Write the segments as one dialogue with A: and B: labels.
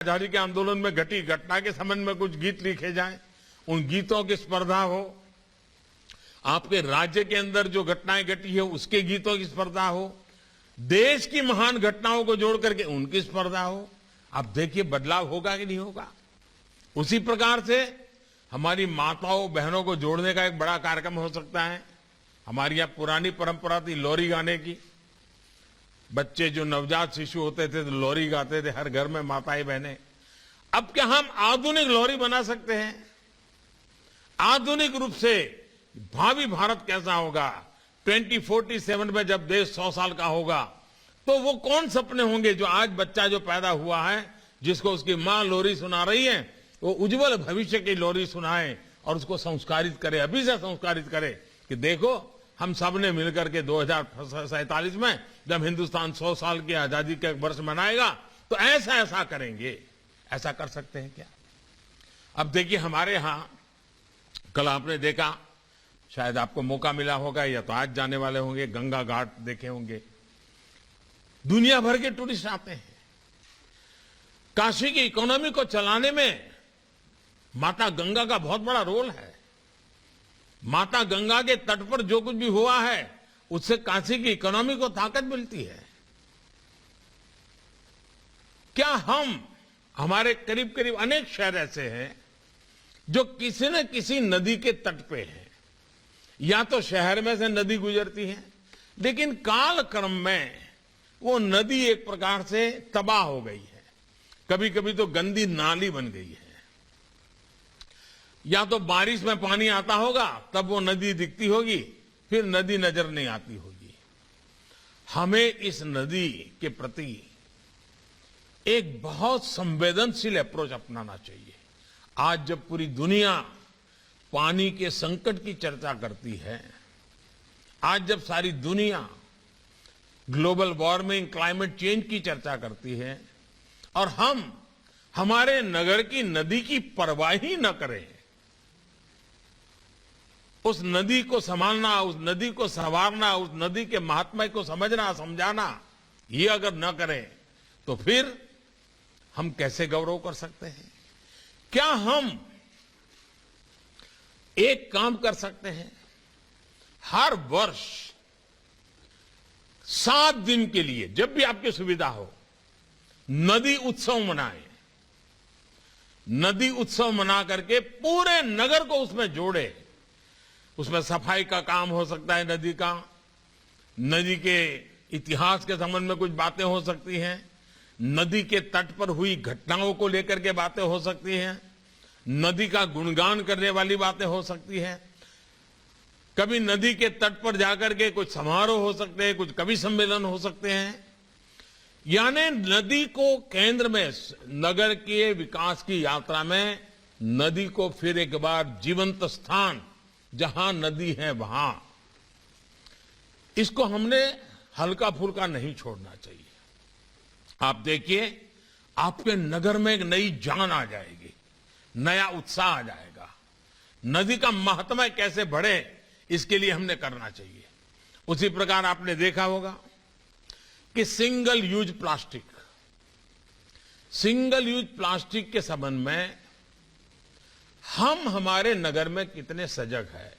A: आजादी के आंदोलन में घटी घटना के संबंध में कुछ गीत लिखे जाएं, उन गीतों की स्पर्धा हो। आपके राज्य के अंदर जो घटनाएं घटी है उसके गीतों की स्पर्धा हो। देश की महान घटनाओं को जोड़ करके उनकी स्पर्धा हो। आप देखिए बदलाव होगा कि नहीं होगा। उसी प्रकार से हमारी माताओं बहनों को जोड़ने का एक बड़ा कार्यक्रम हो सकता है। हमारी यहां पुरानी परंपरा थी लोरी गाने की। बच्चे जो नवजात शिशु होते थे तो लोरी गाते थे हर घर में माताएं बहनें। अब क्या हम आधुनिक लोरी बना सकते हैं? आधुनिक रूप से भावी भारत कैसा होगा 2047 में जब देश 100 साल का होगा तो वो कौन सपने होंगे जो आज बच्चा जो पैदा हुआ है जिसको उसकी मां लोरी सुना रही है वो उज्जवल भविष्य की लोरी सुनाए और उसको संस्कारित करे, अभी से संस्कारित करे कि देखो हम सब ने मिलकर के 2047 में जब हिंदुस्तान 100 साल की आजादी का वर्ष मनाएगा तो ऐसा ऐसा करेंगे। ऐसा कर सकते हैं क्या? अब देखिए हमारे यहां कल आपने देखा, शायद आपको मौका मिला होगा या तो आज जाने वाले होंगे, गंगा घाट देखे होंगे। दुनिया भर के टूरिस्ट आते हैं। काशी की इकोनॉमी को चलाने में माता गंगा का बहुत बड़ा रोल है। माता गंगा के तट पर जो कुछ भी हुआ है उससे काशी की इकोनॉमी को ताकत मिलती है। क्या हमारे करीब करीब अनेक शहर ऐसे हैं जो किसी न किसी नदी के तट पे हैं, या तो शहर में से नदी गुजरती है लेकिन कालक्रम में वो नदी एक प्रकार से तबाह हो गई है, कभी कभी तो गंदी नाली बन गई है। या तो बारिश में पानी आता होगा तब वो नदी दिखती होगी, फिर नदी नजर नहीं आती होगी। हमें इस नदी के प्रति एक बहुत संवेदनशील अप्रोच अपनाना चाहिए। आज जब पूरी दुनिया पानी के संकट की चर्चा करती है, आज जब सारी दुनिया ग्लोबल वार्मिंग क्लाइमेट चेंज की चर्चा करती है और हम हमारे नगर की नदी की परवाह ही न करें, उस नदी को संभालना, उस नदी को संवारना, उस नदी के महात्म्य को समझना समझाना ये अगर न करें तो फिर हम कैसे गौरव कर सकते हैं? क्या हम एक काम कर सकते हैं, हर वर्ष 7 दिन के लिए जब भी आपकी सुविधा हो नदी उत्सव मनाएं। नदी उत्सव मना करके पूरे नगर को उसमें जोड़े। उसमें सफाई का काम हो सकता है, नदी का, नदी के इतिहास के संबंध में कुछ बातें हो सकती हैं, नदी के तट पर हुई घटनाओं को लेकर के बातें हो सकती हैं, नदी का गुणगान करने वाली बातें हो सकती हैं। कभी नदी के तट पर जाकर के कुछ समारोह हो सकते हैं, कुछ कवि सम्मेलन हो सकते हैं। यानी नदी को केंद्र में, नगर के विकास की यात्रा में नदी को फिर एक बार जीवंत स्थान, जहां नदी है वहां, इसको हमने हल्का फुल्का नहीं छोड़ना चाहिए। आप देखिए आपके नगर में एक नई जान आ जाएगी, नया उत्साह आ जाएगा। नदी का महत्व कैसे बढ़े इसके लिए हमने करना चाहिए। उसी प्रकार आपने देखा होगा कि सिंगल यूज प्लास्टिक के संबंध में हम हमारे नगर में कितने सजग हैं।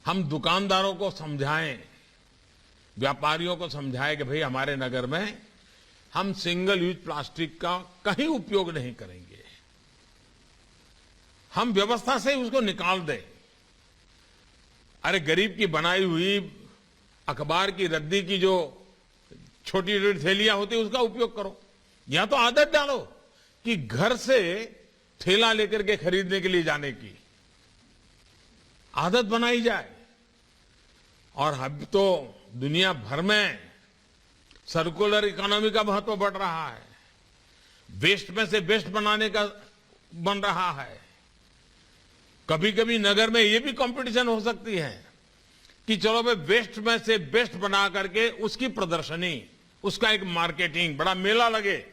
A: हम दुकानदारों को समझाएं, व्यापारियों को समझाएं कि भाई हमारे नगर में हम सिंगल यूज प्लास्टिक का कहीं उपयोग नहीं करेंगे, हम व्यवस्था से उसको निकाल दें। अरे गरीब की बनाई हुई अखबार की रद्दी की जो छोटी छोटी थैलियां होती है उसका उपयोग करो, या तो आदत डालो कि घर से थैला लेकर के खरीदने के लिए जाने की आदत बनाई जाए। और अब तो दुनिया भर में सर्कुलर इकोनॉमी का महत्व बढ़ रहा है, वेस्ट में से बेस्ट बनाने का बन रहा है। कभी कभी नगर में ये भी कंपटीशन हो सकती है कि चलो भाई वेस्ट में से बेस्ट बना करके उसकी प्रदर्शनी, उसका एक मार्केटिंग, बड़ा मेला लगे।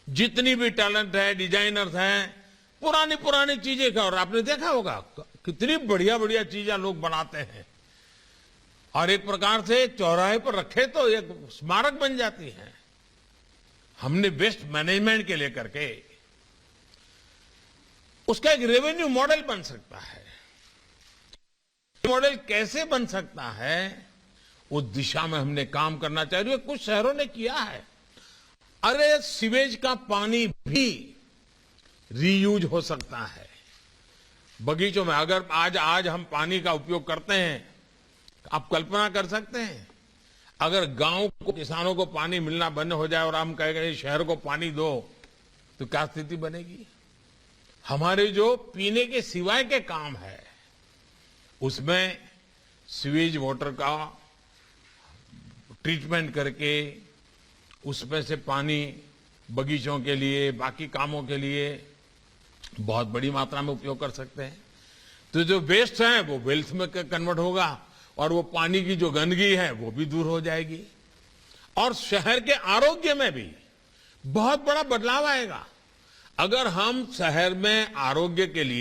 A: जितनी भी टैलेंट है, डिजाइनर्स हैं, पुरानी पुरानी चीजें का, और आपने देखा होगा कितनी बढ़िया बढ़िया चीजें लोग बनाते हैं और एक प्रकार से चौराहे पर रखे तो एक स्मारक बन जाती है। हमने वेस्ट मैनेजमेंट के लेकर के उसका एक रेवेन्यू मॉडल बन सकता है। मॉडल कैसे बन सकता है, उस दिशा में हमने काम करना चाहिए। कुछ शहरों ने किया है। अरे सीवेज का पानी भी रीयूज हो सकता है। बगीचों में अगर आज हम पानी का उपयोग करते हैं, आप कल्पना कर सकते हैं अगर गांव को, किसानों को पानी मिलना बंद हो जाए और हम कहेंगे शहर को पानी दो, तो क्या स्थिति बनेगी। हमारे जो पीने के सिवाय के काम है उसमें सीवेज वाटर का ट्रीटमेंट करके उसमें से पानी बगीचों के लिए, बाकी कामों के लिए बहुत बड़ी मात्रा में उपयोग कर सकते हैं। तो जो वेस्ट है वो वेल्थ में कन्वर्ट होगा और वो पानी की जो गंदगी है वो भी दूर हो जाएगी और शहर के आरोग्य में भी बहुत बड़ा बदलाव आएगा। अगर हम शहर में आरोग्य के लिए